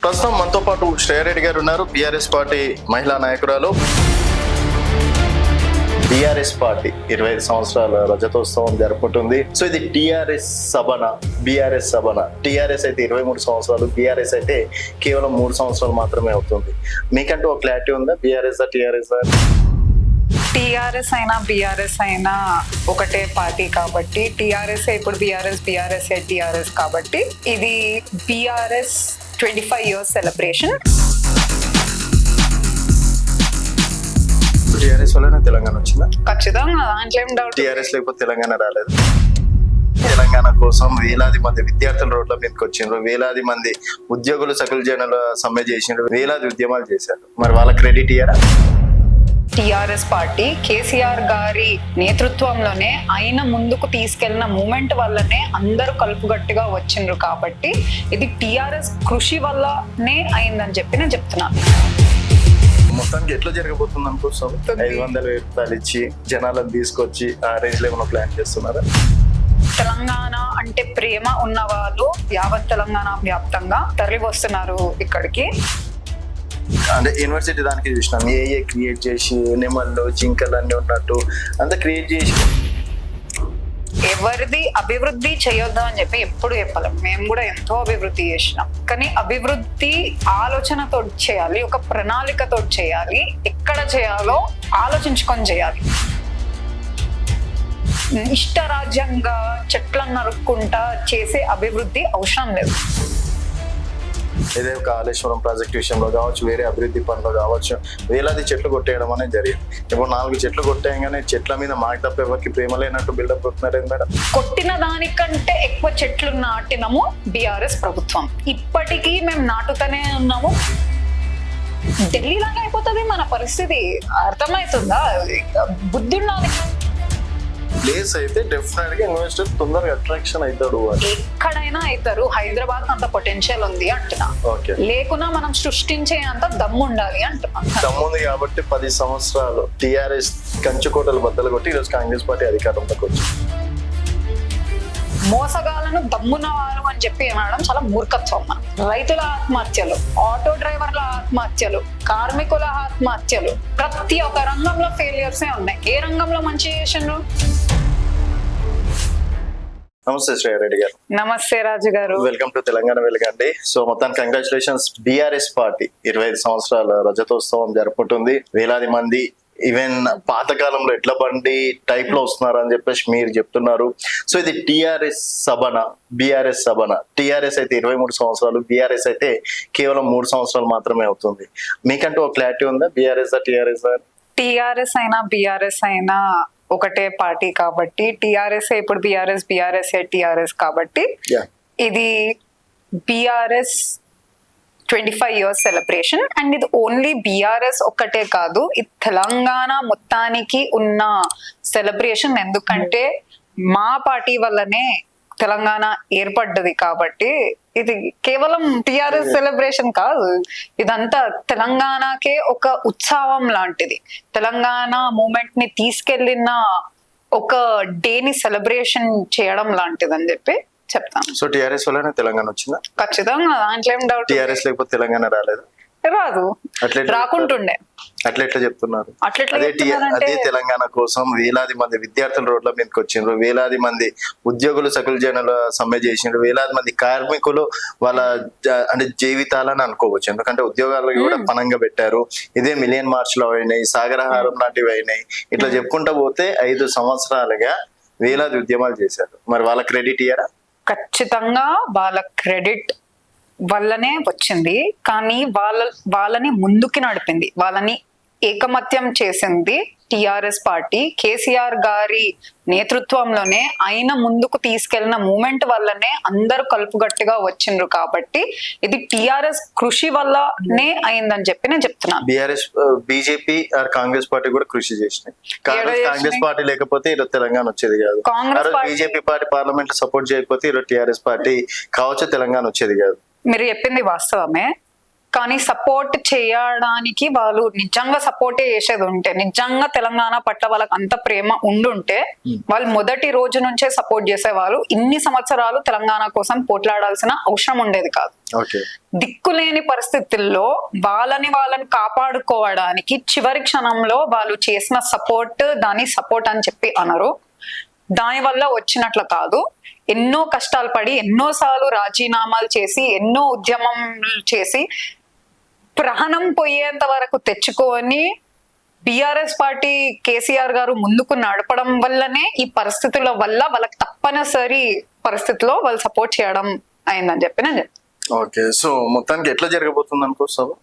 ప్రస్తుతం మనతో పాటు శ్రేయారెడ్డి గారు ఉన్నారు. బీఆర్ఎస్ పార్టీ మహిళా నాయకురాలు. బీఆర్ఎస్ పార్టీ 25 సంవత్సరాల రజతోత్సవం జరుపుకుంటుంది. సో ఇది టీఆర్ఎస్ సభన, బీఆర్ఎస్ సభన. టీఆర్ఎస్ అయితే 23 సంవత్సరాలు, బీఆర్ఎస్ అయితే కేవలం 3 సంవత్సరాలు మాత్రమే అవుతుంది. మీకంటూ ఒక క్లారిటీ ఉందా? బీఆర్ఎస్ టీఆర్ఎస్ టీఆర్ఎస్ అయినా బీఆర్ఎస్ అయినా ఒకటే పార్టీ కాబట్టి టీఆర్ఎస్ ఇప్పుడు బీఆర్ఎస్ టీఆర్ఎస్ కాబట్టి ఇది బీఆర్ఎస్ 25 years సెలబ్రేషన్. టీఆర్ఎస్ వల్లనే తెలంగాణ వచ్చిందా? ఖచ్చితంగా, దాంట్లో ఏం డౌట్. టీఆర్ఎస్ లేకపోతే తెలంగాణ రాలేదు. తెలంగాణ కోసం వేలాది మంది విద్యార్థులు రోడ్ల మీదకి వచ్చిండ్రు, వేలాది మంది ఉద్యోగులు సకల జనుల సమ్మె చేసిండ్రు, వేలాది ఉద్యమాలు చేశారు. మరి వాళ్ళ క్రెడిట్ ఇయ్యరా? టీఆర్ఎస్ పార్టీ కేసీఆర్ గారి నేతృత్వంలోనే ఆయన ముందుకు తీసుకెళ్లిన మూమెంట్ వల్లనే అందరూ కలుపుగట్టుగా వచ్చిండ్రు కాబట్టి ఇది టీఆర్ఎస్ కృషి వల్లనే అయిందని చెప్పి నేను చెప్తున్నాను. మొత్తానికి ఎట్లా జరగబోతుంది అనుకోసం 500 రూపాయలు ఇచ్చి జనాలను తీసుకొచ్చి ఆ రేంజ్ లో ఏమైనా ప్లాన్ చేస్తున్నారా? తెలంగాణ అంటే ప్రేమ ఉన్న వాళ్ళు యావత్ తెలంగాణ వ్యాప్తంగా తరలి వస్తున్నారు ఇక్కడికి. అంటే యూనివర్సిటీ దానికి చూసినాం, ఏ క్రియేట్ చేసి నెమళ్ళు జింకలు అన్ని ఉన్నట్టు అంతా క్రియేట్ చేసి ఎవరిది అభివృద్ధి చేయొద్దు అని చెప్పి ఎప్పుడు చెప్పలేం. మేము కూడా ఎంతో అభివృద్ధి చేసినాం, కానీ అభివృద్ధి ఆలోచనతో చేయాలి, ఒక ప్రణాళికతో చేయాలి, ఎక్కడ చేయాలో ఆలోచించుకొని చేయాలి. ఇష్టరాజ్యంగా చెట్లను నరుక్కుంటా చేసే అభివృద్ధి అవసరం లేదు. ఇదే కాళేశ్వరం ప్రాజెక్ట్ విషయంలో కావచ్చు, వేరే అభివృద్ధి పనులు కావచ్చు, వేలాది చెట్లు కొట్టేయడం అనేది జరిగింది. ఇప్పుడు 4 చెట్లు కొట్టేయగానే చెట్ల మీద మాకు తప్ప ఎవరికి ప్రేమ లేనట్టు బిల్డప్ అవుతున్నారు మేడం. కొట్టిన దానికంటే ఎక్కువ చెట్లు నాటినము బీఆర్ఎస్ ప్రభుత్వం. ఇప్పటికీ మేము నాటుతూనే ఉన్నాము. ఢిల్లీలాగా అయిపోతుంది మన పరిస్థితి. అర్థమవుతుందా? బుద్ధి ఉండాలి. ప్లేస్ అయితే డెఫినెట్ గా ఇన్వెస్టర్ తొందరగా అట్రాక్షన్ అవుతాడు. ఎక్కడైనా అవుతారు. హైదరాబాద్ అంత పొటెన్షియల్ ఉంది అంటున్నా. లేకున్నా మనం సృష్టించే అంత దమ్ము ఉండాలి అంటున్నా. దమ్ము ఉంది కాబట్టి 10 సంవత్సరాలు టీఆర్ఎస్ కంచుకోటలు బద్దలు కొట్టి ఈరోజు కాంగ్రెస్ పార్టీ అధికారంలోకి వచ్చింది. మోసగాలను దమ్మున వారు అని చెప్పి ఏమనడం చాలా మూర్ఖత్వం. రైతుల ఆత్మహత్యలు, ఆటో డ్రైవర్ల ఆత్మహత్యలు, కార్మికుల ఆత్మహత్యలు, ప్రతి ఒక్క రంగంలో ఫెయిలియర్సే ఉన్నాయి. ఏ రంగంలో మంచి చేసిండ్రు? నమస్తే శ్రేయారెడ్డి గారు. నమస్తే రాజు గారు. వెల్కమ్ టు తెలంగాణ వెలుగండి. సో మొత్తానికి కంగ్రాచులేషన్స్. బీఆర్ఎస్ పార్టీ 25 సంవత్సరాల రజతోత్సవం జరుపుకుంటుంది. వేలాది మంది ఈవెన్ పాతకాలంలో ఎట్ల బండి టైప్ లో వస్తున్నారు అని చెప్పేసి మీరు చెప్తున్నారు. సో ఇది టీఆర్ఎస్ సభన, బీఆర్ఎస్ సభన. టీఆర్ఎస్ అయితే 23 సంవత్సరాలు, బీఆర్ఎస్ అయితే కేవలం 3 సంవత్సరాలు మాత్రమే అవుతుంది. మీకంటూ ఒక క్లారిటీ ఉందా? బీఆర్ఎస్ టీఆర్ఎస్ అయినా బీఆర్ఎస్ అయినా ఒకటే పార్టీ కాబట్టి టీఆర్ఎస్ ఇప్పుడు బీఆర్ఎస్ టీఆర్ఎస్ కాబట్టి ఇది బీఆర్ఎస్ 25 years సెలబ్రేషన్. అండ్ ఇది ఓన్లీ బీఆర్ఎస్ ఒక్కటే కాదు, ఇది తెలంగాణ మొత్తానికి ఉన్న సెలబ్రేషన్. ఎందుకంటే మా పార్టీ వల్లనే తెలంగాణ ఏర్పడ్డది కాబట్టి ఇది కేవలం టిఆర్ఎస్ సెలబ్రేషన్ కాదు, ఇదంతా తెలంగాణకే ఒక ఉత్సవం లాంటిది. తెలంగాణ మూమెంట్ ని తీసుకెళ్లిన ఒక డేని సెలబ్రేషన్ చేయడం లాంటిది అని చెప్పి చెప్తాను. సో టిఆర్ఎస్ వల్లనే తెలంగాణ వచ్చిందా? ఖచ్చితంగా, దాంట్లో ఏం డౌట్. టిఆర్ఎస్ లేకపోతే తెలంగాణ రాలేదు, రాదు, రాకుంటుండే. అట్లెట్లా చెప్తున్నారు? అదే తెలంగాణ కోసం వేలాది మంది విద్యార్థులు రోడ్ల మీదకి వచ్చిండ్రు, వేలాది మంది ఉద్యోగులు సకల జనుల సమ్మె చేసిండ్రు, వేలాది మంది కార్మికులు వాళ్ళ అంటే జీవితాలని అనుకోవచ్చు. ఎందుకంటే ఉద్యోగాలు కూడా పనంగా పెట్టారు. ఇదే మిలియన్ మార్చ్ లో అయినాయి, సాగరహారం లాంటివి అయినాయి. ఇట్లా చెప్పుకుంటా పోతే 5 సంవత్సరాలుగా వేలాది ఉద్యమాలు చేశారు. మరి వాళ్ళ క్రెడిట్ ఇయ్యరా? ఖచ్చితంగా వాళ్ళ క్రెడిట్ వల్లనే వచ్చింది. కానీ వాళ్ళని ముందుకి నడిపింది, వాళ్ళని ఏకమత్యం చేసింది టిఆర్ఎస్ పార్టీ. కేసీఆర్ గారి నేతృత్వంలోనే ఆయన ముందుకు తీసుకెళ్లిన మూమెంట్ వల్లనే అందరూ కలుపుగట్టుగా వచ్చిండ్రు కాబట్టి ఇది టిఆర్ఎస్ కృషి వల్లనే అయిందని చెప్పి నేను చెప్తున్నాను. బీఆర్ఎస్, బీజేపీ, కాంగ్రెస్ పార్టీ కూడా కృషి చేసినాయి. కాంగ్రెస్ పార్టీ లేకపోతే ఈరోజు తెలంగాణ వచ్చేది కాదు. బీజేపీ పార్టీ పార్లమెంట్ సపోర్ట్ చేయకపోతే ఈరోజు టిఆర్ఎస్ పార్టీ కావచ్చు తెలంగాణ వచ్చేది కాదు. మీరు చెప్పింది వాస్తవమే, కానీ సపోర్ట్ చేయడానికి వాళ్ళు నిజంగా సపోర్టే చేసేది ఉంటే, నిజంగా తెలంగాణ పట్ల వాళ్ళకి అంత ప్రేమ ఉండుంటే వాళ్ళు మొదటి రోజు నుంచే సపోర్ట్ చేసేవాళ్ళు. ఇన్ని సంవత్సరాలు తెలంగాణ కోసం పోట్లాడాల్సిన అవసరం ఉండేది కాదు. దిక్కులేని పరిస్థితుల్లో వాళ్ళని కాపాడుకోవడానికి చివరి క్షణంలో వాళ్ళు చేసిన సపోర్ట్ దాని సపోర్ట్ అని చెప్పి అనరు. దాని వల్ల వచ్చినట్లు కాదు. ఎన్నో కష్టాలు పడి, ఎన్నోసార్లు రాజీనామాలు చేసి, ఎన్నో ఉద్యమాలు చేసి, ప్రాణం పోయేంత వరకు తెచ్చుకొని బిఆర్ఎస్ పార్టీ కేసీఆర్ గారు ముందుకు నడపడం వల్లనే ఈ పరిస్థితుల వల్ల వాళ్ళకి తప్పనిసరి పరిస్థితిలో వాళ్ళు సపోర్ట్ చేయడం అయిందని చెప్పి నేను చెప్తాను. ఓకే, సో మొత్తానికి ఎట్లా జరగబోతుంది అనుకోస్తావు?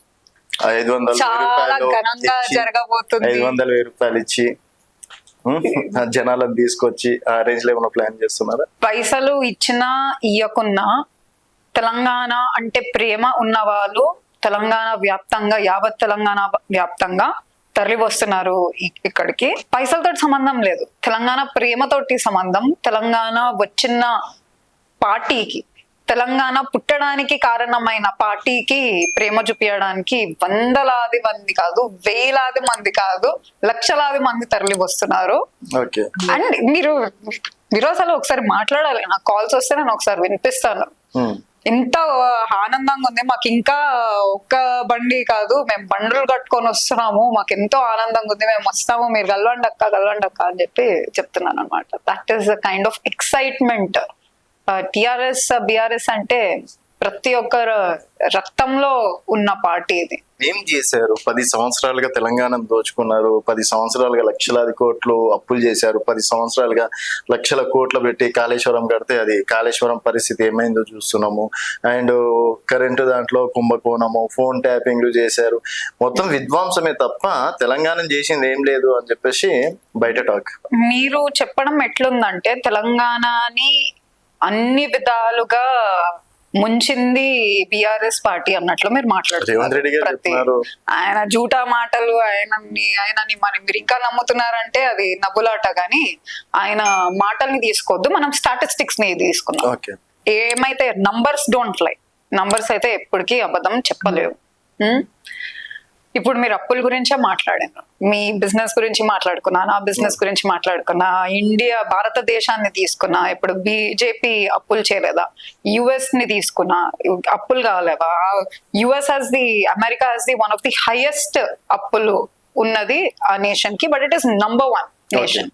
500 చాలా ఘనంగా జరగబోతుంది. 500,000 రూపాయలు ఇచ్చి జనాలను తీసుకొచ్చి ఆ రేంజ్ లో ఏమైనా ప్లాన్ చేస్తున్నారా? పైసలు ఇచ్చినా ఇయ్యకున్నా తెలంగాణ అంటే ప్రేమ ఉన్న వాళ్ళు తెలంగాణ వ్యాప్తంగా, యావత్ తెలంగాణ వ్యాప్తంగా తరలి వస్తున్నారు ఇక్కడికి. పైసలతో సంబంధం లేదు, తెలంగాణ ప్రేమతోటి సంబంధం. తెలంగాణ వచ్చిన పార్టీకి, తెలంగాణ పుట్టడానికి కారణమైన పార్టీకి ప్రేమ చూపించడానికి వందలాది మంది కాదు, వేలాది మంది కాదు, లక్షలాది మంది తరలి వస్తున్నారు. అండ్ మీరు అసలు ఒకసారి మాట్లాడాలి. నాకు కాల్స్ వస్తే నేను ఒకసారి వినిపిస్తాను. ఎంత ఆనందంగా ఉంది మాకు. ఇంకా ఒక్క బండి కాదు, మేము బండ్లు కట్టుకొని వస్తున్నాము, మాకు ఎంతో ఆనందంగా ఉంది, మేము వస్తాము, మీరు గల్వండి అక్క అని చెప్పి చెప్తున్నాను అనమాట. That is the kind of excitement. TRS BRS అంటే ప్రతి ఒక్కరు రక్తంలో ఉన్న పార్టీ ఇది. ఏం చేశారు? 10 సంవత్సరాలుగా తెలంగాణ దోచుకున్నారు, 10 సంవత్సరాలుగా లక్షలాది కోట్లు అప్పులు చేశారు, 10 సంవత్సరాలుగా లక్షల కోట్లు పెట్టి కాళేశ్వరం కడితే అది కాళేశ్వరం పరిస్థితి ఏమైందో చూస్తున్నాము. అండ్ కరెంటు దాంట్లో కుంభకోణము, ఫోన్ ట్యాపింగ్లు చేశారు. మొత్తం విధ్వంసమే తప్ప తెలంగాణ చేసింది ఏం లేదు అని చెప్పేసి బయట టాక్. మీరు చెప్పడం ఎట్లుందంటే తెలంగాణని అన్ని విధాలుగా ముంచింది బిఆర్ఎస్ పార్టీ అన్నట్లు మీరు మాట్లాడుతున్నారు. ఆయన జూటా మాటలు, ఆయనని మీరు ఇంకా నమ్ముతున్నారంటే అది నవ్వులాట. గాని ఆయన మాటల్ని తీసుకోవద్దు, మనం స్టాటిస్టిక్స్ ని తీసుకున్నాం. ఏమైతే నంబర్స్ డోంట్ లై, నంబర్స్ అయితే ఎప్పటికీ అబద్ధం చెప్పలేవు. ఇప్పుడు మీరు అప్పుల గురించే మాట్లాడారు, మీ బిజినెస్ గురించి మాట్లాడుకున్నా, నా బిజినెస్ గురించి మాట్లాడుకున్నా, ఇండియా భారతదేశాన్ని తీసుకున్నా, ఇప్పుడు బీజేపీ అప్పులు చేయలేదా? యుఎస్ ని తీసుకున్నా, అప్పులు కాలేవా? US has the, America has the one of the highest అప్పులు ఉన్నది ఆ నేషన్ కి, but it is number 1 nation,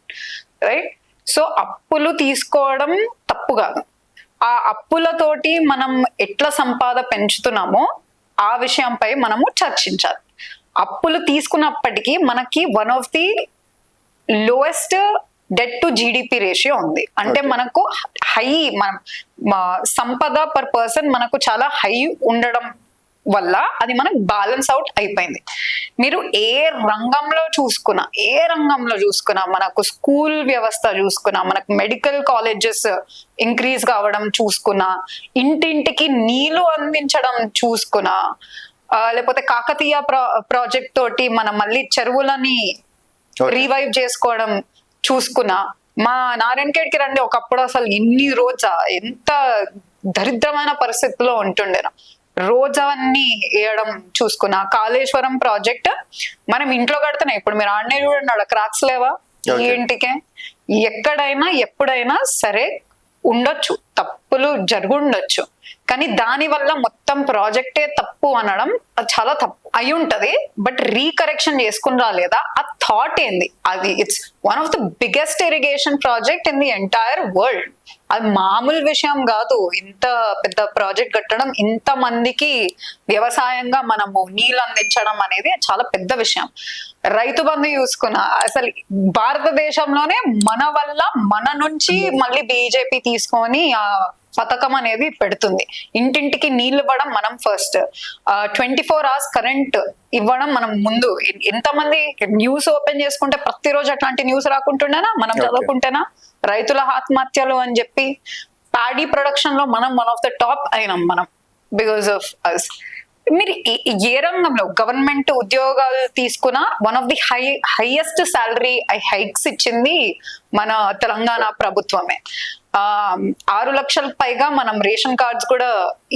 right? So అప్పులు తీసుకోవడం తప్పు కాదు. ఆ అప్పులతోటి మనం ఎట్లా సంపాద పెంచుతున్నామో ఆ విషయంపై మనము చర్చించాలి. అప్పులు తీసుకున్నప్పటికీ మనకి one of the lowest debt to GDP ratio ఉంది. అంటే మనకు హై, మనం సంపద పర్ పర్సన్ మనకు చాలా హై ఉండడం వల్ల అది మనకు బ్యాలెన్స్ అవుట్ అయిపోయింది. మీరు ఏ రంగంలో చూసుకున్నా, మనకు స్కూల్ వ్యవస్థ చూసుకున్నా, మనకు మెడికల్ కాలేజెస్ ఇంక్రీజ్ కావడం చూసుకున్నా, ఇంటింటికి నీళ్లు అందించడం చూసుకున్నా, లేకపోతే కాకతీయ ప్రాజెక్ట్ తోటి మనం మళ్ళీ చెరువులని రీవైవ్ చేసుకోవడం చూసుకున్నా, మా నారాయణఖేడ్కి రండి, ఒకప్పుడు అసలు ఇన్ని రోజా ఎంత దరిద్రమైన పరిస్థితిలో ఉంటుండేనా, రోజవన్నీ వేయడం చూసుకున్నా, కాళేశ్వరం ప్రాజెక్ట్ మనం ఇంట్లో కడుతున్నాయి. ఇప్పుడు మీరు ఆడనే చూడండి, క్రాక్స్ లేవా ఈ ఇంటికే? ఎక్కడైనా ఎప్పుడైనా సరే ఉండొచ్చు, తప్పులు జరుగుండొచ్చు, కానీ దాని వల్ల మొత్తం ప్రాజెక్టే తప్పు అనడం అది చాలా తప్పు అయి ఉంటది. బట్ రీకరెక్షన్ చేసుకుని రాలేదా? ఆ థాట్ ఏంది? అది it's one of the biggest irrigation project in the entire world. అది మామూలు విషయం కాదు. ఇంత పెద్ద ప్రాజెక్ట్ కట్టడం, ఇంత మందికి వ్యవసాయంగా మనము నీళ్ళు అందించడం అనేది చాలా పెద్ద విషయం. రైతు బంధు చూసుకున్నా, అసలు భారతదేశంలోనే మన వల్ల, మన నుంచి మళ్ళీ బీజేపీ తీసుకొని ఆ పథకం అనేది పెడుతుంది. ఇంటింటికి నీళ్ళు ఇవ్వడం మనం ఫస్ట్, 24 hours కరెంట్ ఇవ్వడం మనం ముందు. ఎంతమంది న్యూస్ ఓపెన్ చేసుకుంటే ప్రతిరోజు అట్లాంటి న్యూస్ రాకుంటుండేనా? మనం చదువుకుంటేనా? రైతుల ఆత్మహత్యలు అని చెప్పి, ప్యాడీ ప్రొడక్షన్ లో మనం వన్ ఆఫ్ ద టాప్ అయినాం మనం బికాస్ ఆఫ్ అస్. మీరు ఏ రంగంలో గవర్నమెంట్ ఉద్యోగాలు తీసుకున్నా one of the highest salary hikes ఇచ్చింది మన తెలంగాణ ప్రభుత్వమే. 6 లక్షలకు పైగా మనం రేషన్ కార్డ్స్ కూడా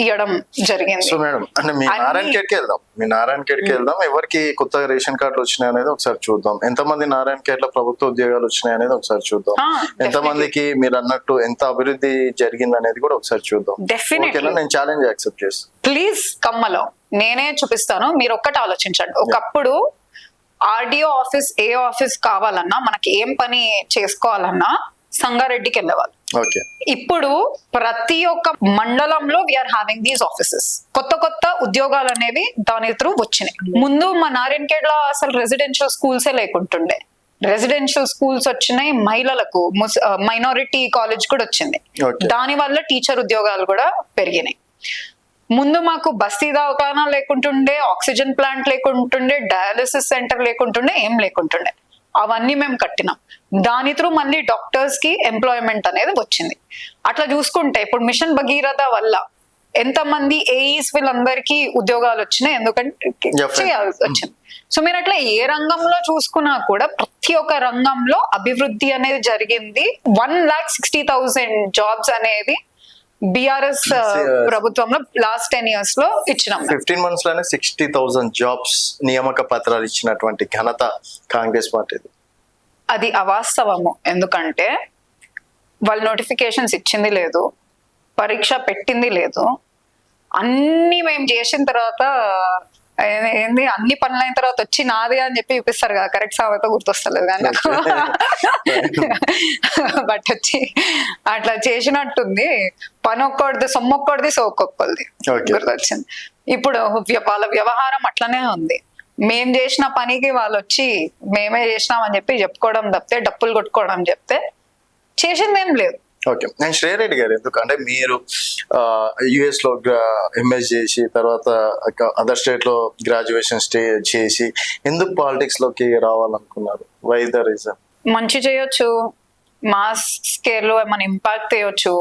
ఇవ్వడం జరిగింది. సో మేడం అంటే మీ నారాయణ ఖేడ్కి వెళ్దాం ఎవరికి కొత్తగా రేషన్ కార్డులు వచ్చినాయి అనేది ఒకసారి చూద్దాం. ఎంతమంది నారాయణ ఖేడ్లో ప్రభుత్వ ఉద్యోగాలు వచ్చినాయి అనేది ఒకసారి చూద్దాం. ఎంతమందికి మీరు అన్నట్టు ఎంత అభివృద్ధి జరిగింది అనేది కూడా ఒకసారి చూద్దాం. డెఫినెట్లీ నేను ఛాలెంజ్ యాక్సెప్ట్ చేస్తాను. ప్లీజ్ కమ్మలో నేనే చూపిస్తాను, మీరు ఒక్కటి ఆలోచించండి. ఒకప్పుడు ఆర్డిఓ ఆఫీస్ ఏ ఆఫీస్ కావాలన్నా, మనకి ఏం పని చేసుకోవాలన్నా సంగారెడ్డికి వెళ్ళేవాళ్ళు. ఇప్పుడు ప్రతి ఒక్క మండలంలో వీఆర్ హ్యావింగ్ దీస్ ఆఫీసెస్. కొత్త కొత్త ఉద్యోగాలు అనేవి దాని త్రూ వచ్చినాయి. ముందు మా నారాయణఖేడ్ లో అసలు రెసిడెన్షియల్ స్కూల్సే లేకుంటుండే. రెసిడెన్షియల్ స్కూల్స్ వచ్చినాయి, మహిళలకు మైనారిటీ కాలేజ్ కూడా వచ్చింది. దాని వల్ల టీచర్ ఉద్యోగాలు కూడా పెరిగినాయి. ముందు మాకు బస్తీ దవాఖానా లేకుంటుండే, ఆక్సిజన్ ప్లాంట్ లేకుంటుండే, డయాలిసిస్ సెంటర్ లేకుంటుండే, ఏం లేకుంటుండే. అవన్నీ మేము కట్టినాం. దాని త్రూ మళ్ళీ డాక్టర్స్ కి ఎంప్లాయ్మెంట్ అనేది వచ్చింది. అట్లా చూసుకుంటే ఇప్పుడు మిషన్ భగీరథ వల్ల ఎంతమంది ఏఈస్ వీళ్ళందరికీ ఉద్యోగాలు వచ్చినాయి, ఎందుకంటే చేయాల్సి వచ్చింది. సో మీరు అట్లా ఏ రంగంలో చూసుకున్నా కూడా ప్రతి ఒక్క రంగంలో అభివృద్ధి అనేది జరిగింది. 1,60,000 జాబ్స్ అనేది బిఆర్ఎస్ ప్రభుత్వంలో లాస్ట్ 10 years లో ఇచ్చినాం. 15 months లోనే 60,000 జాబ్స్ నియామక పత్రాలు ఇచ్చినటువంటి ఘనత కాంగ్రెస్ పార్టీది. అది అవాస్తవము. ఎందుకంటే వాళ్ళు నోటిఫికేషన్స్ ఇచ్చింది లేదు, పరీక్ష పెట్టింది లేదు. అన్ని మేము చేసిన తర్వాత ఏంది, అన్ని పనులైన తర్వాత వచ్చి నాదే అని చెప్పి చూపిస్తారు కదా. కరెక్ట్ సామెత గుర్తొస్తలేదు కానీ నాకు. బట్ వచ్చి అట్లా చేసినట్టుంది. పని ఒక్కడిది, సొమ్మొక్కడిది, సోకొక్కడిది గుర్తొచ్చింది. ఇప్పుడు వాళ్ళ వ్యవహారం అట్లనే ఉంది. మేం చేసిన పనికి వాళ్ళు వచ్చి మేమే చేసినామని చెప్పి చెప్పుకోవడం తప్పితే, డప్పులు కొట్టుకోవడం చెప్తే చేసింది ఏం లేదు. ఓకే, నేను శ్రేయరెడ్డి గారు ఎందుకంటే మీరు యుఎస్ లో ఎంఎస్ చేసి తర్వాత అదర్ స్టేట్ లో గ్రాడ్యుయేషన్ చేసి ఎందుకు పాలిటిక్స్ లోకి రావాలనుకున్నారు? Why the reason? మంచి చేయొచ్చు, మాస్ స్కేల్ లో ఏమైనా ఇంపాక్ట్ చేయొచ్చు,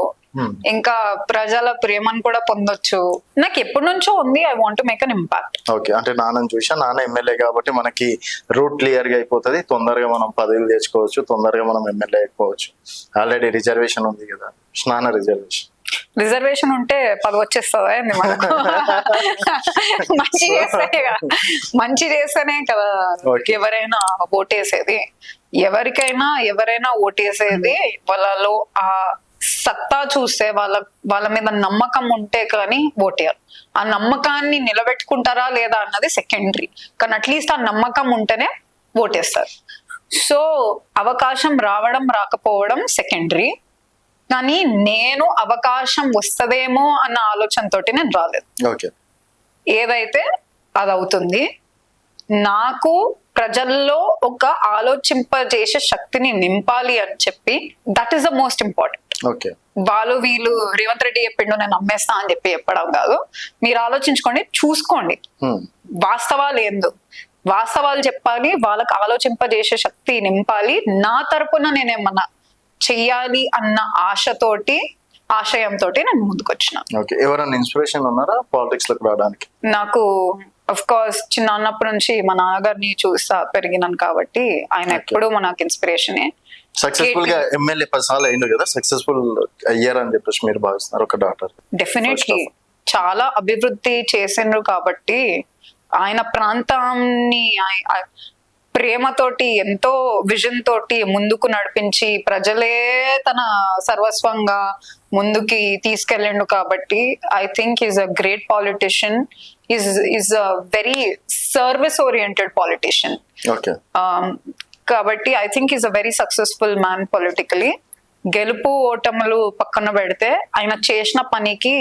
ఇంకా ప్రజల ప్రేమను కూడా పొందొచ్చు. నాకు ఎప్పటి నుంచో ఉంది, I want to make an impact. Okay, అంటే నాన్నని చూసా, నాన్న ఎమ్మెల్యే కాబట్టి మనకి రూట్ క్లియర్ గా అయిపోతుంది, తొందరగా మనం పదవులు తెచ్చుకోవచ్చు, తొందరగా మనం ఎమ్మెల్యే అయిపోవచ్చు. ఆల్రెడీ రిజర్వేషన్ ఉంది కదా, స్నాన రిజర్వేషన్ ఉంటే 10 వచ్చేస్తుందా ఏంది మనకు? మంచి చేస్తేనే కదా ఎవరైనా ఓటేసేది. ఎవరైనా ఓటేసేది వాళ్ళలో ఆ సత్తా చూస్తే, వాళ్ళ మీద నమ్మకం ఉంటే కానీ ఓటేయారు. ఆ నమ్మకాన్ని నిలబెట్టుకుంటారా లేదా అన్నది సెకండరీ, కానీ అట్లీస్ట్ ఆ నమ్మకం ఉంటేనే ఓటేస్తారు. సో అవకాశం రావడం రాకపోవడం సెకండరీ, కానీ నేను అవకాశం వస్తుందేమో అన్న ఆలోచనతోటి నేను రాలేదు. ఏదైతే అది అవుతుంది. నాకు ప్రజల్లో ఒక ఆలోచింపజేసే శక్తిని నింపాలి అని చెప్పి, that is the most important. వీళ్ళు రేవంత్ రెడ్డి చెప్పిండు నేను నమ్మేస్తా అని చెప్పి చెప్పడం కాదు. మీరు ఆలోచించుకోండి, చూసుకోండి వాస్తవాలు ఏందో. వాస్తవాలు చెప్పాలి, వాళ్ళకి ఆలోచింపజేసే శక్తి నింపాలి. నా తరపున నేనేమన్నా చెయ్యాలి అన్న ఆశయంతో నేను ముందుకు వచ్చిన. ఎవరైనా ఇన్స్పిరేషన్ ఉన్నారా పాలిటిక్స్ లోకి రావడానికి? నాకు అఫ్ కోర్స్ చిన్నప్పటి నుంచి మా నాన్నగారిని చూస్తా పెరిగినాను కాబట్టి ఆయన ఎప్పుడు నాకు ఇన్స్పిరేషన్. సక్సెస్ఫుల్ గా ఎమ్మెల్యే 10 సార్లు అయిండు కదా, సక్సెస్ఫుల్ అయ్యారని చెప్పేసి మీరు భావిస్తున్నారు ఒక డాక్టర్? డెఫినెట్లీ చాలా అభివృద్ధి చేసిండ్రు కాబట్టి ఆయన ప్రాంతాన్ని ప్రేమతోటి, ఎంతో విజన్ తోటి ముందుకు నడిపించి ప్రజలే తన సర్వస్వంగా ముందుకి తీసుకెళ్ళిండు కాబట్టి I think is a great politician. Is a very service oriented politician. కాబట్టి I think is a very successful man politically. గెలుపు ఓటములు పక్కన పెడితే ఆయన చేస్తున్న పనికి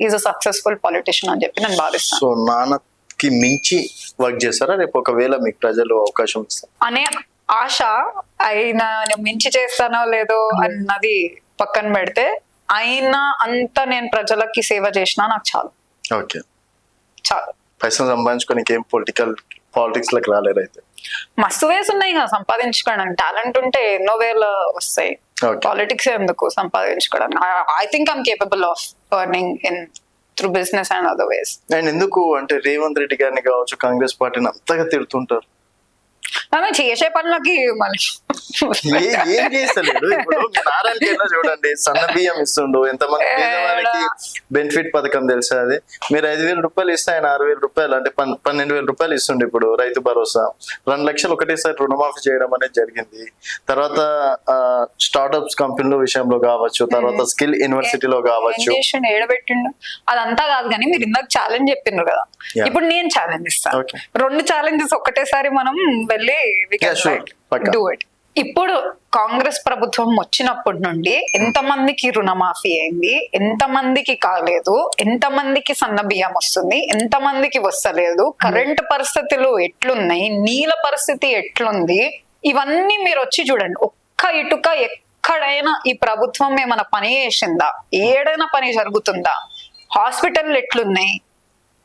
ఈజ్ అ సక్సెస్ఫుల్ పాలిటిషియన్ అని చెప్పి నేను భావిస్తాను. సో నాన్నకి మించి వర్క్ చేస్తారా రేపు ఒకవేళ మీకు ప్రజలు అవకాశం ఇస్తారు అనే ఆశ? ఆయన మించి చేస్తానో లేదో అన్నది పక్కన పెడితే, అయినా అంత నేను ప్రజలకి సేవ చేసినా నాకు చాలు. చాలు. పైసలు సంపాదించుకోనికి ఏం పాలిటిక్స్ లోకి రాలేరు అయితే? మస్తు వేస్ ఉన్నాయి కదా సంపాదించుకోవడానికి. టాలెంట్ ఉంటే ఎన్నో వేలు వస్తాయి. పాలిటిక్స్ ఎందుకు సంపాదించుకోవడానికి? I think I'm capable of earning in through business and other ways. And ఎందుకు అంటే రేవంత్ రెడ్డి గారిని కావచ్చు, కాంగ్రెస్ పార్టీని అంతగా తిడుతుంటారు? ఆమె చేసే పనులకి మళ్ళీ ఏం చేస్తలేడు. ఇప్పుడు మీ నారాయణ చూడండి, సన్న బియ్యం ఇస్తుండు, ఎంతమంది పేదవాళ్ళకి బెనిఫిట్ పథకం తెలుసా అది. మీరు 5,000 రూపాయలు ఇస్తే ఆయన 6,000 రూపాయలు అంటే 12,000 రూపాయలు ఇస్తుండే. ఇప్పుడు రైతు భరోసా 2 లక్షలు ఒకటేసారి రుణమాఫీ చేయడం అనేది జరిగింది. తర్వాత స్టార్ట్అప్స్ కంపెనీల విషయంలో కావచ్చు, తర్వాత స్కిల్ యూనివర్సిటీలో కావచ్చు. ఏడబెట్టిండు అదంతా కాదు, కానీ మీరు ఇందాక ఛాలెంజ్ చెప్పిండ్రు కదా, ఇప్పుడు నేను ఛాలెంజ్ ఇస్తాను. 2 ఛాలెంజెస్ ఒకటేసారి మనం వెళ్ళి డూ ఇట్. ఇప్పుడు కాంగ్రెస్ ప్రభుత్వం వచ్చినప్పటి నుండి ఎంతమందికి రుణమాఫీ అయింది, ఎంతమందికి కాలేదు, ఎంతమందికి సన్న బియ్యం వస్తుంది, ఎంతమందికి వస్తలేదు, కరెంట్ పరిస్థితులు ఎట్లున్నాయి, నీళ్ళ పరిస్థితి ఎట్లుంది, ఇవన్నీ మీరు వచ్చి చూడండి. ఒక్క ఇటుక ఎక్కడైనా ఈ ప్రభుత్వం ఏమైనా పని చేసిందా, ఏడైనా పని జరుగుతుందా, హాస్పిటల్ ఎట్లున్నాయి,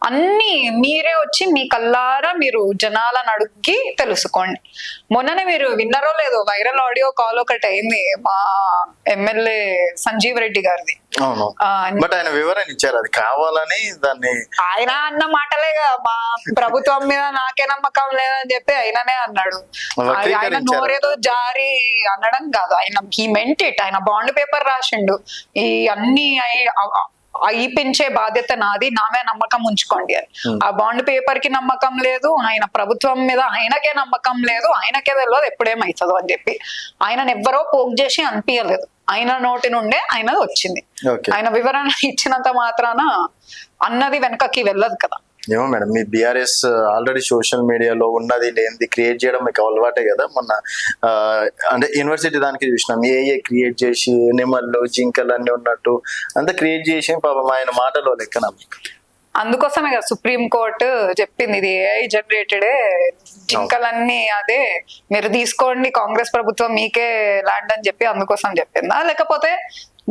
అన్ని మీరే వచ్చి మీ కల్లారా మీరు జనాలను అడిగి తెలుసుకోండి. మొన్ననే మీరు విన్నారో లేదో, వైరల్ ఆడియో కాల్ ఒకటి అయింది మా ఎమ్మెల్యే సంజీవ్ రెడ్డి గారిది. బట్ ఆయన వివరణ ఇచ్చారు, అది కావాలని దాన్ని ఆయన అన్న మాటలేగా, మా ప్రభుత్వం మీద నాకే నమ్మకం లేదని చెప్పి ఆయననే అన్నాడు. ఆయన నోరేదో జారీ అనడం కాదు, ఆయన హీ మెంట్ ఇట్. ఆయన బాండ్ పేపర్ రాసిండు, ఈ అన్ని పెంచే బాధ్యత నాది, నామే నమ్మకం ఉంచుకోండి అని. ఆ బాండ్ పేపర్ కి నమ్మకం లేదు, ఆయన ప్రభుత్వం మీద ఆయనకే నమ్మకం లేదు, ఆయనకే తెలియదు ఎప్పుడేమవుతుందో అని చెప్పి ఆయనను ఎవ్వరో పోక్ చేసి అనిపించలేదు. ఆయన నోటి నుండే ఆయన వచ్చింది. ఆయన వివరణ ఇచ్చినంత మాత్రాన అన్నది వెనకకి వెళ్ళదు కదా. ఏమో మేడం, మీ బీఆర్ఎస్ ఆల్రెడీ సోషల్ మీడియాలో ఉన్నది లేనిది క్రియేట్ చేయడం మీకు అలవాటే కదా. మొన్న అంటే యూనివర్సిటీ దానికి చూసినాం, ఏ క్రియేట్ చేసి నెమళ్ళు జింకలు అన్ని ఉన్నట్టు అంతా క్రియేట్ చేసి పాపం ఆయన మాటలో లెక్కన. అందుకోసమే కదా సుప్రీం కోర్టు చెప్పింది, ఇది ఏఐ జనరేటెడే, జింకలన్నీ అదే, మీరు తీసుకోండి కాంగ్రెస్ ప్రభుత్వం మీకే ల్యాండ్ అని చెప్పి అందుకోసం చెప్పిందా, లేకపోతే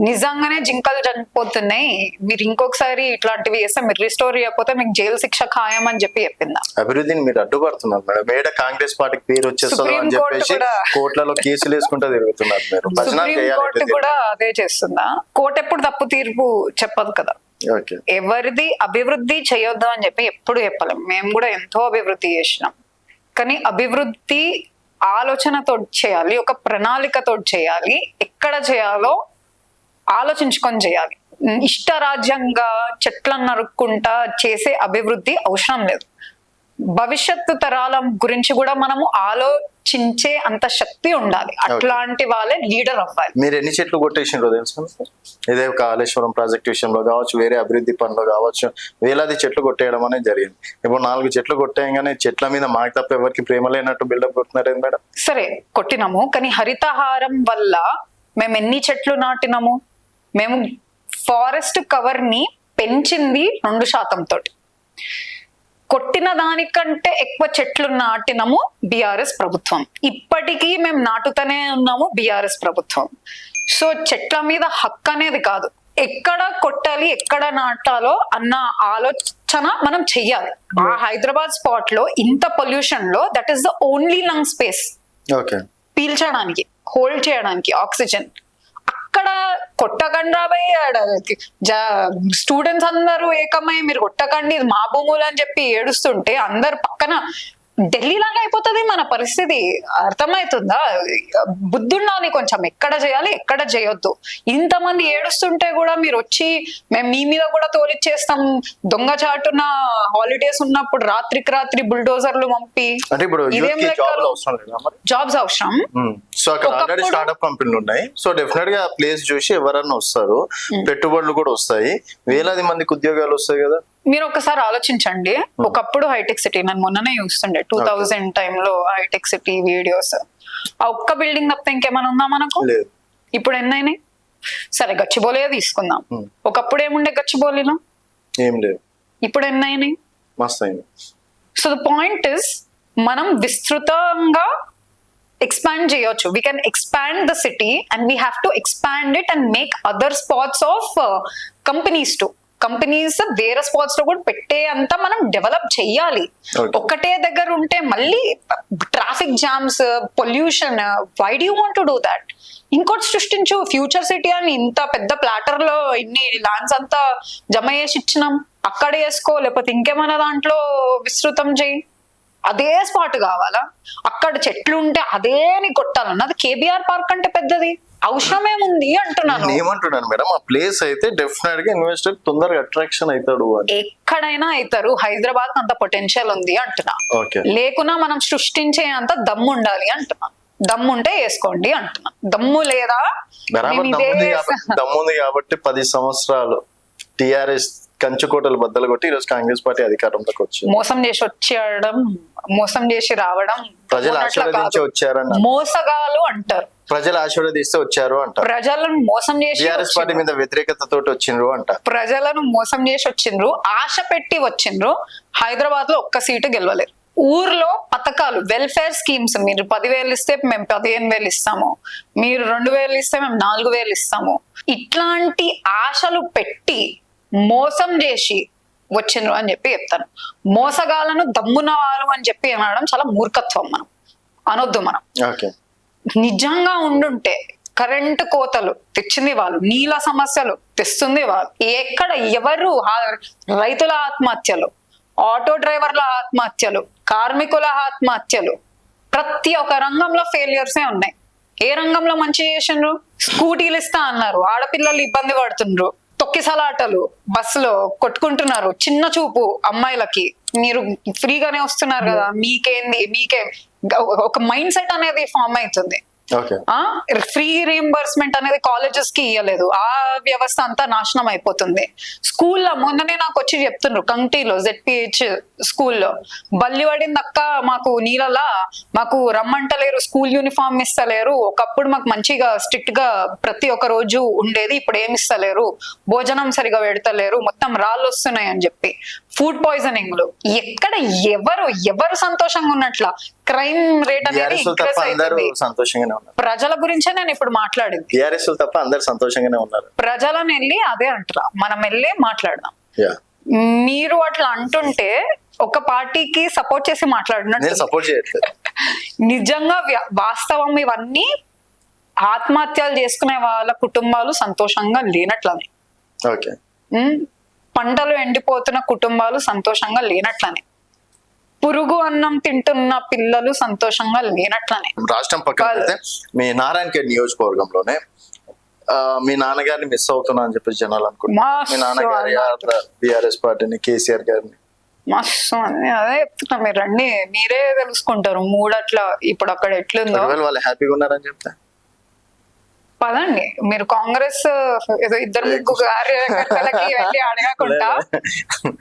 నిజంగానే జింకలు చనిపోతున్నాయి, మీరు ఇంకొకసారి ఇట్లాంటివి చేస్తే మీరు రిస్టోర్ చేయకపోతే మీకు జైలు శిక్ష ఖాయం అని చెప్పి చెప్పిందా? అభివృద్ధిని మీరు అడ్డుపడుతున్నారు మేడం. మేడ కాంగ్రెస్ పార్టీకి పేరు వచ్చేస్తుంది అని చెప్పేసి కోర్టులలో కేసులు వేసుకుంటూ తిరుగుతున్నారు మీరు. సుప్రీం కోర్టు కూడా అదే చేస్తుందా? కోర్టు ఎప్పుడు తప్పు తీర్పు చెప్పదు కదా. ఎవరిది అభివృద్ధి చేయొద్దు అని చెప్పి ఎప్పుడు చెప్పలేం. మేము కూడా ఎంతో అభివృద్ధి చేసినాం, కానీ అభివృద్ధి ఆలోచనతో చేయాలి, ఒక ప్రణాళికతో చేయాలి, ఎక్కడ చేయాలో ఆలోచించుకొని చేయాలి. ఇష్టరాజ్యంగా చెట్లను నరుక్కుంటా చేసే అభివృద్ధి అవసరం లేదు. భవిష్యత్తు తరాల గురించి కూడా మనము ఆలోచించే అంత శక్తి ఉండాలి. అట్లాంటి వాళ్ళే లీడర్ అవ్వాలి. మీరు ఎన్ని చెట్లు కొట్టేసిండ్రో తెలుసు, ఇదే కాళేశ్వరం ప్రాజెక్ట్ విషయంలో కావచ్చు, వేరే అభివృద్ధి పనులు కావచ్చు, వేలాది చెట్లు కొట్టేయడం అనేది జరిగింది. ఇప్పుడు 4 చెట్లు కొట్టేయగానే చెట్ల మీద మాకు తప్ప ఎవరికి ప్రేమ లేనట్టు బిల్డప్ కొట్టినారు మేడం. సరే కొట్టినాము, కానీ హరితహారం వల్ల మేము ఎన్ని చెట్లు నాటినాము? మేము ఫారెస్ట్ కవర్ ని పెంచింది 2% తోటి. కొట్టిన దానికంటే ఎక్కువ చెట్లు నాటినము బీఆర్ఎస్ ప్రభుత్వం. ఇప్పటికీ మేము నాటుతూనే ఉన్నాము బీఆర్ఎస్ ప్రభుత్వం. సో చెట్ల మీద హక్కు అనేది కాదు, ఎక్కడ కొట్టాలి ఎక్కడ నాటాలో అన్న ఆలోచన మనం చెయ్యాలి. ఆ హైదరాబాద్ స్పాట్ లో ఇంత పొల్యూషన్ లో that is the only lung space పీల్చడానికి, హోల్డ్ చేయడానికి ఆక్సిజన్. అక్కడ కొట్టకండి రాబోయే, స్టూడెంట్స్ అందరూ ఏకమై మీరు కొట్టకండి ఇది మా భూములు అని చెప్పి ఏడుస్తుంటే అందరు పక్కన ఢిల్లీలాగా అయిపోతుంది మన పరిస్థితి. అర్థమవుతుందా? బుద్ధుండాలి కొంచెం, ఎక్కడ చేయాలి ఎక్కడ చేయొద్దు. ఇంతమంది ఏడుస్తుంటే కూడా మీరు వచ్చి మేము మీ మీద కూడా తోలిచ్చేస్తాం దొంగచాటున హాలిడేస్ ఉన్నప్పుడు రాత్రికి రాత్రి బుల్డోజర్లు పంపి. ఇదేం జాబ్స్ అవసరం. సో అక్కడ ఆల్రెడీ స్టార్ట్అప్ కంపెనీలు ఉన్నాయి. సో డెఫినెట్ గా ప్లేస్ చూసి ఎవరన్నా వస్తారు, పెట్టుబడులు కూడా వస్తాయి, వేలాది మందికి ఉద్యోగాలు వస్తాయి కదా. మీరు ఒకసారి ఆలోచించండి, ఒకప్పుడు హైటెక్ సిటీ నేను మొన్ననే చూస్తుండే 2000 టైంలో హైటెక్ సిటీ వీడియోస్, ఆ ఒక్క బిల్డింగ్ తప్ప ఇంకేమైనా ఉందా మనకు? ఇప్పుడు ఎన్నైనాయి? సరే గచ్చిబౌలియే తీసుకుందాం, ఒకప్పుడు ఏముండే గచ్చిబౌలిలో? ఏం లేదు. ఇప్పుడు ఎన్నైనాయి? మస్త్ అయినాయి. సో ద పాయింట్ ఇస్ మనం విస్తృతంగా ఎక్స్పాండ్ చేయొచ్చు. We can expand the city and we have to expand it and make other spots of companies to. Companies వేరే స్పాట్స్ లో కూడా పెట్టే అంతా మనం డెవలప్ చెయ్యాలి. ఒక్కటే దగ్గర ఉంటే మళ్ళీ traffic jams, pollution, why do you want to do that? ఇంకోటి సృష్టించు, ఫ్యూచర్ సిటీ అని ఇంత పెద్ద ప్లాటర్ లో ఇన్ని ల్యాండ్స్ అంతా జమ చేసి ఇచ్చినాం, అక్కడ వేసుకో, లేకపోతే ఇంకేమైనా దాంట్లో విస్తృతం చేయి. అదే స్పాట్ కావాలా? అక్కడ చెట్లు ఉంటే అదే నీ కొట్టాలన్నది కేబీఆర్ పార్క్ అంటే పెద్దది అవసరమేముంది అంటున్నాను. నేను ఏమంటున్నాను మేడం, ఆ ప్లేస్ అయితే డెఫినెట్ గా ఇన్వెస్టర్ తొందరగా అట్రాక్షన్ అవుతాడు అని. ఎక్కడైనా అవుతారు, హైదరాబాద్ అంత పొటెన్షియల్ ఉంది అంటున్నా. ఓకే, లేకున్నా మనం సృష్టించే అంత దమ్ము ఉండాలి అంటున్నా. దమ్ము ఉంటే వేసుకోండి అంటున్నా. దమ్ము లేదా బరాబర్ దమ్ముంది కాబట్టి 10 సంవత్సరాలు టిఆర్ఎస్ కంచుకోటలు బద్దలు కొట్టి ఈరోజు కాంగ్రెస్ పార్టీ అధికారంలోకి వచ్చింది. మోసం చేసి వచ్చేయడం, మోసం చేసి రావడం, ప్రజలు ఆశీర్వదించి వచ్చారన్న, మోసగాలు అంటారు. ప్రజలు ఆశీర్వదిస్తే వచ్చారు అంటారు. ప్రజలను మోసం చేసి టిఆర్ఎస్ పార్టీ మీద వ్యతిరేకతతో వచ్చిండ్రు అంట. ప్రజలను మోసం చేసి వచ్చిండ్రు, ఆశ పెట్టి వచ్చిండ్రు. హైదరాబాద్ లో ఒక్క సీటు గెలవలేరు. ఊర్లో పథకాలు, వెల్ఫేర్ స్కీమ్స్, మీరు 10,000 ఇస్తే మేము 15,000 ఇస్తాము, మీరు 2,000 ఇస్తే మేము 4,000 ఇస్తాము, ఇట్లాంటి ఆశలు పెట్టి మోసం చేసి వచ్చిండ్రు అని చెప్పి చెప్తాను. మోసగాలను దమ్మున వారు అని చెప్పి అనడం చాలా మూర్ఖత్వం. మనం అనొద్దు. మనం నిజంగా ఉండుంటే కరెంటు కోతలు తెచ్చింది వాళ్ళు, నీళ్ళ సమస్యలు తెస్తుంది వాళ్ళు. ఎక్కడ ఎవరు రైతుల ఆత్మహత్యలు, ఆటో డ్రైవర్ల ఆత్మహత్యలు, కార్మికుల ఆత్మహత్యలు, ప్రతి ఒక్క రంగంలో ఫెయిలియర్సే ఉన్నాయి. ఏ రంగంలో మంచి చేసిండ్రు? స్కూటీలు ఇస్తా అన్నారు, ఆడపిల్లలు ఇబ్బంది పడుతుండ్రు. తొక్కిసలాటలు, బస్సులో కొట్టుకుంటున్నారు. చిన్న చూపు అమ్మాయిలకి. మీరు ఫ్రీగానే వస్తున్నారు కదా, మీకే ఒక మైండ్ సెట్ అనేది ఫామ్ అవుతుంది. ఫ్రీ రీఎంబర్స్మెంట్ అనేది కాలేజెస్ కి ఇవ్వలేదు. ఆ వ్యవస్థ అంతా నాశనం అయిపోతుంది. స్కూల్లో మొన్ననే నాకు వచ్చి చెప్తుండ్రు, కంటిలో ZPH స్కూల్లో బల్లి పడింది అక్క, మాకు నీళ్ళలా మాకు రమ్మంటలేరు, స్కూల్ యూనిఫామ్ ఇస్తలేరు. ఒకప్పుడు మాకు మంచిగా స్ట్రిక్ట్ గా ప్రతి ఒక్క రోజు ఉండేది, ఇప్పుడు ఏమి ఇస్తలేరు, భోజనం సరిగా పెడతలేరు, మొత్తం రాళ్ళు వస్తున్నాయి అని చెప్పి. ఫుడ్ పాయిజనింగ్లు. ఎక్కడ ఎవరు సంతోషంగా ఉన్నట్ల? క్రైమ్ రేట్ అనేది ఇంక్రీజ్ అవుతుంది. ప్రజల గురించే నేను ఇప్పుడు మాట్లాడింది. టిఆర్ఎస్ తప్ప అందరు సంతోషంగానే ఉన్నారు. ప్రజలను వెళ్ళి అదే అంటారా, మనం వెళ్ళి మాట్లాడదాం. మీరు అట్లా అంటుంటే ఒక పార్టీకి సపోర్ట్ చేసి మాట్లాడినట్టు. సపోర్ట్ చేయట్లేదు. నిజంగా వాస్తవం ఇవన్నీ. ఆత్మహత్యలు చేసుకునే వాళ్ళ కుటుంబాలు సంతోషంగా లేనట్లనే. పంటలు ఎండిపోతున్న కుటుంబాలు సంతోషంగా లేనట్లనే. పురుగు అన్నం తింటున్న పిల్లలు సంతోషంగా లేనట్లనే. రాష్ట్రం పక్కన పెడితే మీ నారాయణఖేడ్ నియోజకవర్గంలోనే మీ నాన్నగారిని మిస్ అవుతున్నా అని చెప్పేసి జనాలు అనుకుంటున్నారు. మీ నాన్నగారి బిఆర్ఎస్ పార్టీని, కేసీఆర్ గారిని మస్తు అదే చెప్తున్నా. మీరు రండి, మీరే తెలుసుకుంటారు మూడట్లా ఇప్పుడు అక్కడ ఎట్లుందో. వాళ్ళు హ్యాపీగా ఉన్నారని చెప్తే పదండి. మీరు కాంగ్రెస్ ఏదో 2-3 కార్యకర్తలకి వెళ్ళి అడగకుండా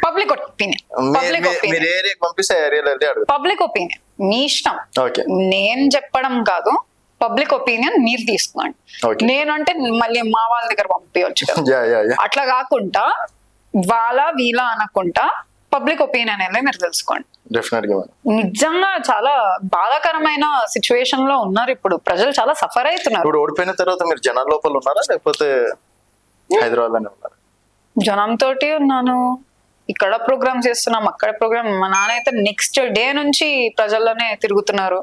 పబ్లిక్ ఒపీనియన్ మీ ఇష్టం. నేను చెప్పడం కాదు, పబ్లిక్ ఒపీనియన్ మీరు తీసుకోండి. నేనంటే మళ్ళీ మా వాళ్ళ దగ్గర పంపించచ్చు కదా. అట్లా కాకుండా వీళ్ళ అనకుండా పబ్లిక్ ఒపీనియన్ అనేది మీరు తెలుసుకోండి. నిజంగా చాలా బాధాకరమైన సిచ్యువేషన్ లో ఉన్నారు ఇప్పుడు ప్రజలు, చాలా సఫర్ అవుతున్నారు. ఇప్పుడు ఓడిపోయిన తర్వాత మీరు జనాల లోపల ఉన్నారా లేకపోతే హైదరాబాద్ లోనే ఉన్నారా? జనం తోటి ఉన్నాను. ఇక్కడ ప్రోగ్రామ్ చేస్తున్నాం, అక్కడ ప్రోగ్రామ్. మా నాన్న అయితే నెక్స్ట్ డే నుంచి ప్రజల్లోనే తిరుగుతున్నారు.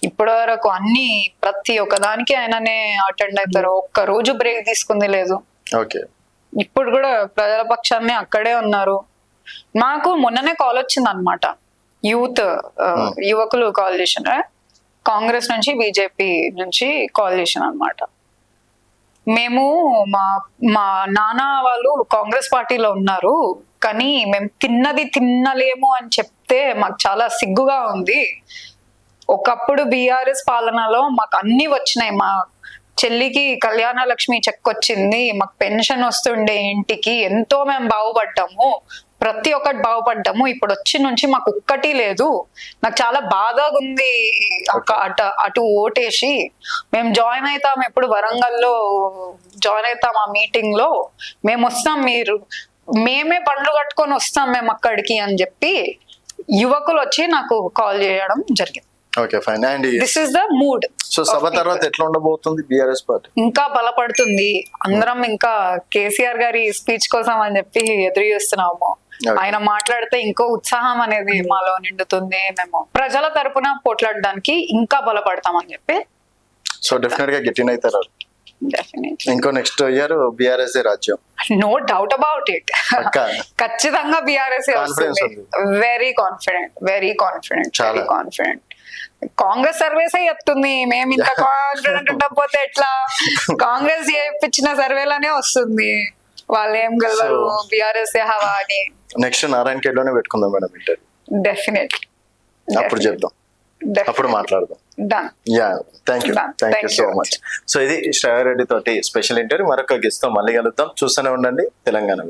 ఇప్పటి వరకు అన్ని ప్రతి ఒక్క దానికి ఆయననే అటెండ్ అవుతారు. ఒక్క రోజు బ్రేక్ తీసుకుంది లేదు. ఇప్పుడు కూడా ప్రజల పక్షాన్ని అక్కడే ఉన్నారు. మాకు మొన్ననే కాల్ వచ్చింది అనమాట, యువకులు కాల్ చేసిన, కాంగ్రెస్ నుంచి బీజేపీ నుంచి కాల్ చేసిన అనమాట. మేము మా నాన్న వాళ్ళు కాంగ్రెస్ పార్టీలో ఉన్నారు, కానీ మేము తిన్నది తినలేము అని చెప్తే మాకు చాలా సిగ్గుగా ఉంది. ఒకప్పుడు బీఆర్ఎస్ పాలనలో మాకు అన్ని వచ్చినాయి. మా చెల్లికి కళ్యాణ లక్ష్మి చెక్ వచ్చింది, మాకు పెన్షన్ వస్తుండే, ఇంటికి ఎంతో మేము బాగుపడ్డాము, ప్రతి ఒక్కటి బాగుపడ్డాము. ఇప్పుడు వచ్చి నుంచి మాకు ఒక్కటి లేదు. నాకు చాలా బాధగా ఉంది. అటు ఓటేసి మేము జాయిన్ అవుతాం, ఎప్పుడు వరంగల్లో జాయిన్ అవుతాం, ఆ మీటింగ్ లో మేము వస్తాం, మేమే బండ్లు కట్టుకొని వస్తాం మేము అక్కడికి అని చెప్పి యువకులు వచ్చి నాకు కాల్ చేయడం జరిగింది. This is the mood. So సభ తర్వాత ఎట్లా ఉండబోతుంది బీఆర్ఎస్ పార్టీ? ఇంకా బలపడుతుంది. అందరం ఇంకా కేసీఆర్ గారి స్పీచ్ కోసం అని చెప్పి ఎదురు చూస్తున్నాము. ఆయన మాట్లాడితే ఇంకో ఉత్సాహం అనేది మాలో నిండుతుంది. మేము ప్రజల తరపున పోట్లాడడానికి ఇంకా బలపడతామని చెప్పి. సో డెఫినెట్ గా గెట్టిన్ అవుతారు. డెఫినెట్లీ, ఇంకో నెక్స్ట్ ఇయర్ బీఆర్ఎస్ రాజ్యం. No doubt about it. పక్కా. ఖచ్చితంగా బీఆర్ఎస్ Confidence వస్తుంది. ఉంది. వెరీ కాన్ఫిడెంట్, వెరీ కాన్ఫిడెంట్, చాలా. Very confident. కాంగ్రెస్ సర్వేసే చెప్తుంది, మేము ఇంత కాన్ఫిడెంట్ ఉండకపోతే ఎట్లా? కాంగ్రెస్ చేయించిన సర్వేలోనే వస్తుంది వాళ్ళు ఏం గెలవరు, So- బీఆర్ఎస్ హవా అని. నెక్స్ట్ నారాయణ ఖేడ్లోనే పెట్టుకుందాం మేడం ఇంటర్వ్యూ. డెఫినెట్లీ, అప్పుడు చెప్దాం, అప్పుడు మాట్లాడదాం. Done. Yeah, thank you, Done. Thank Thank you so you. Much. So ఇది శ్రావ్య రెడ్డి తోటి స్పెషల్ ఇంటర్వ్యూ. మరొక గెస్ట్ తో మళ్ళీ కలుద్దాం. చూస్తూనే ఉండండి తెలంగాణ.